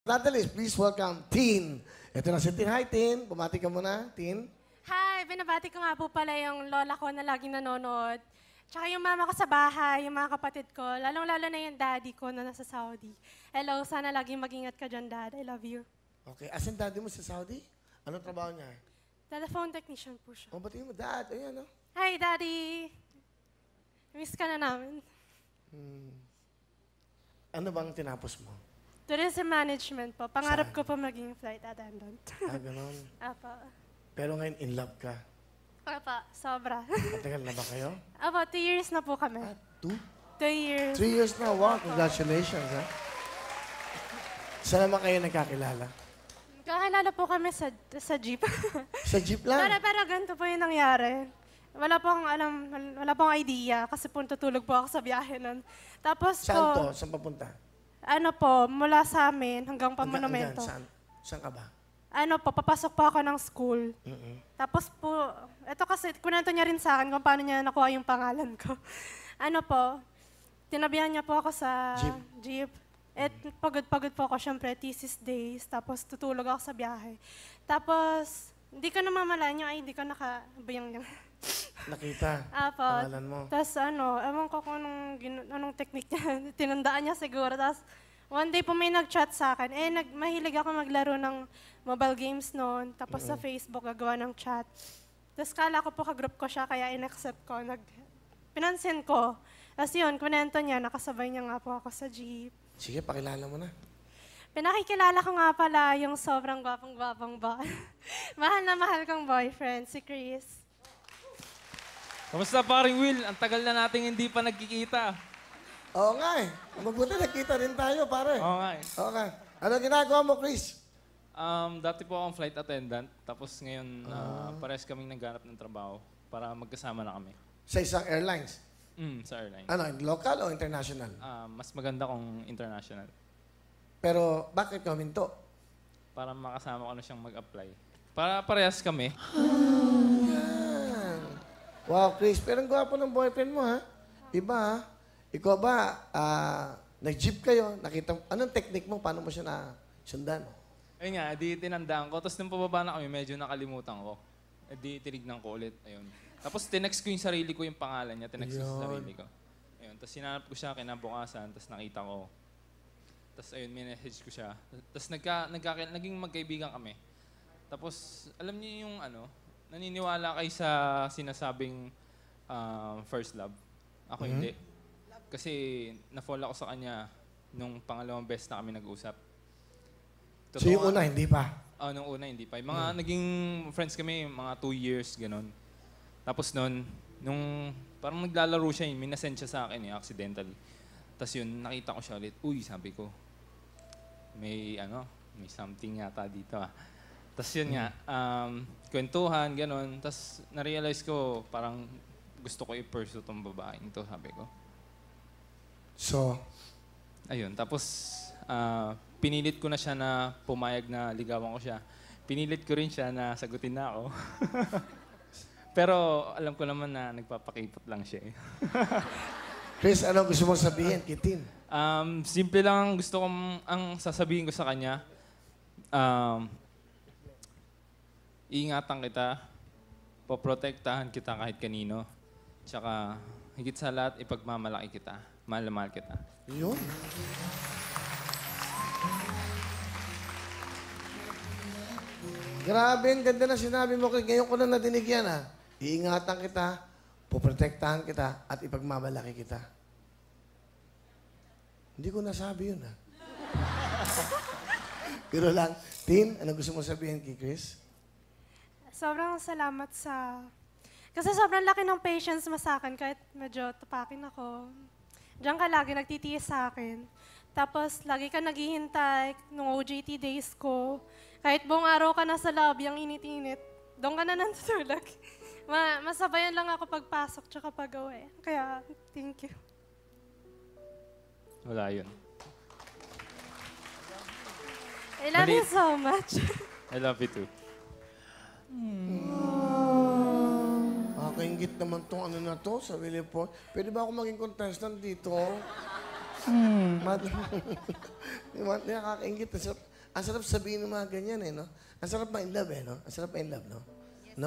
Natalie, please welcome Tin. Ito na si Tin. Hi, Tin. Bumati ka muna, Tin. Hi, binabati ko nga po pala yung lola ko na laging nanonood. Tsaka yung mama ko sa bahay, yung mga kapatid ko, lalong-lalo na yung daddy ko na nasa Saudi. Hello, sana laging mag-ingat ka dyan, Dad. I love you. Okay, asan daddy mo sa Saudi? Anong trabaho niya? Telephone technician po siya. Oh, batiin mo, Dad. Ayan, no? Hi, Daddy! Miss ka na namin. Ano bang tinapos mo? Tourism management po. Pangarap ko po maging flight attendant. Ganon. Apo. Pero ngayon, in love ka. Apo, sobra. Matagal na ba kayo? Apo, 2 years na po kami. 2? 2 years. 3 years na. Wow, congratulations, ha? Saan naman kayo nagkakilala? Kakilala po kami sa jeep. Sa jeep lang? Pero ganito po yung nangyari. Wala pong alam, wala pong idea kasi po tutulog po ako sa biyahe nun. Tapos Saan to? po, Saan papunta? ano po, mula sa amin hanggang pa monumento. Saan? Saan ka ba? Ano po, papasok po ako ng school. Tapos po, ito kasi, kunento niya rin sa akin kung paano niya nakuha yung pangalan ko. Ano po, tinabihan niya po ako sa jeep. At pagod po ako, syempre, thesis days. Tapos tutulog ako sa biyahe. Tapos, hindi ko namamalaan yung ID ko nakabayang niya. Nakita? Apo. Pangalan mo? Tapos ewan ko kung anong technique niya. Tinandaan niya siguro. Tapos one day po may nag-chat sa akin. Mahilig ako maglaro ng mobile games noon. Tapos sa Facebook, gagawa ng chat. Tapos kala ko po ka-group ko siya, kaya in-accept ko. Pinansin ko. Tapos yun, kunento niya, nakasabay niya nga po ako sa jeep. Sige, pakilala mo na. Pinakikilala ko nga pala yung sobrang gwapang-gwapang boy. Mahal na mahal kong boyfriend, si Chris. Kamusta paring Will? Ang tagal na nating hindi pa nagkikita. Oo nga eh. Mabuti nakita rin tayo, pare. Oo nga eh. Oo nga. Ano ginagawa mo, Chris? Dati po akong flight attendant. Tapos ngayon, parehas kaming naghanap ng trabaho para magkasama na kami. Sa isang airlines? Sa airline. Ano, local o international? Mas maganda kung international. Pero bakit ka huminto? Para makasama ko na siyang mag-apply. Para parehas kami. Yan. Wow, Chris. Pero ang gwapo ng boyfriend mo, ha? Iba, ha? Ikaw ba, nag-jeep kayo, nakita, anong technique mo? Paano mo siya nasundan? Ayun nga, di tinandaan ko. Tapos nung pababa na kami, medyo nakalimutan ko. Di tinignan ko ulit. Ayun. Tapos tinext ko yung sarili ko, yung pangalan niya. Tinext ko sa sarili ko. Ayun. Tapos sinanap ko siya kinabukasan. Tapos nakita ko. Tapos ayun, minessage ko siya. Tapos naging magkaibigan kami. Tapos alam niyo yung naniniwala kayo sa sinasabing first love. Ako hindi. Kasi na-fall ako sa kanya nung pangalawang beses na kami nag-usap. So yung una, hindi pa? Nung una, hindi pa. Mga naging friends kami, mga 2 years, gano'n. Tapos nung parang naglalaro siya, may nasend siya sa akin, accidentally. Tapos yun, nakita ko siya ulit. Uy, sabi ko, may something yata dito ah. Tapos yun nga, kwentuhan, gano'n. Tapos na-realize ko, parang gusto ko i-pursue tong babaeng to, sabi ko. So? Ayun, tapos pinilit ko na siya na pumayag na ligawan ko siya. Pinilit ko rin siya na sagutin na ako. Pero alam ko naman na nagpapakipot lang siya eh. Chris, ano gusto mong sabihin, Kitin? Simple lang gusto kong, ang sasabihin ko sa kanya, iingatan kita, poprotektahan kita kahit kanino, tsaka higit sa lahat, ipagmamalaki kita. Mahal na mahal kita. Yun. Grabe, ang ganda na sinabi mo. Ngayon ko na nadinig yan, ha? Iingatan kita, poprotektahan kita, at ipagmamalaki kita. Hindi ko nasabi yun, ha? Pero lang, Tin, ano gusto mo sabihin kay Chris? Sobrang salamat sa... Kasi sobrang laki ng patience mo sa akin kahit medyo tupakin ako. Diyan ka lagi nagtitiis sa akin. Tapos lagi ka naghihintay nung OJT days ko. Kahit buong araw ka nasa lobby, ang init-init, doon ka na natutulog. Masabayan lang ako pagpasok tsaka pag-uwi. Kaya, thank you. Wala yun. I love you so much. I love you too. Kaingit naman tong ano na to sa Willie Paul. Pwede ba ako maging contestant dito? Nakakaingit. Ang sarap sabihin ng mga ganyan, eh, no? Ang sarap ma-in love, eh, no? Ang sarap ma-in love, no?